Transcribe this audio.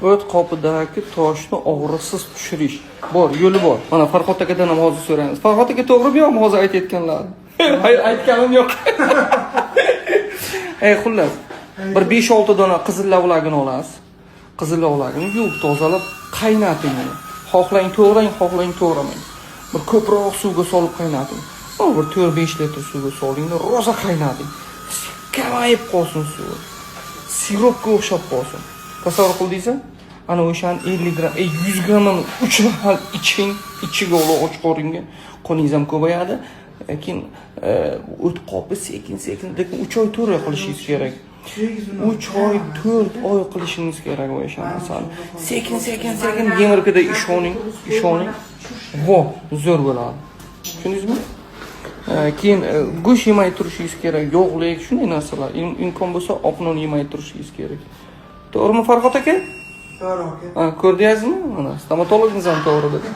o't qopidagi toshni og'riqsiz tushirish bor, yo'li bor. Mana Farhod akadan ham hozir so'raymiz. Farhod aka to'g'rimi yo'qmi hozir aytayotganlar? Aytganim yo'q. Xullas, bir 5-6 dona qizil lavlagini olasiz. Qizil lavlagini yuvib tozalab qaynating uni. Xohlang to'g'rang, xohlang to'g'ramang. Bir ko'proq suvga solib qaynating. Bir 4-5 litr suvga soling, rosa qaynating. Kamayib qolsin suvi. Sirupga o'xshab qolsin. Tasavvur qildingizmi? Ana o'shan 50 gram, 100 grammini 3 mahal iching, ichiga olib qo'ringga. Qoningiz ham ko'payadi. Lekin o't qopi sekin-sekin, lekin 3 oy 4 oy qilishingiz kerak. 3 oy 4 oy qilishingiz kerak o'sha narsani. Sekin-sekin yemirkada ishoning. Vo, zo'r bo'ladi. Tushundingizmi? Keyin go'sht yemay turishingiz kerak, yog'lik, shunday narsalar. Imkon bo'lsa oq non yemay turishingiz kerak. To'g'rimi Farhod aka? To'g'ri aka. Ko'rdingizmi? Mana stomatologingiz ham to'g'ri dedi.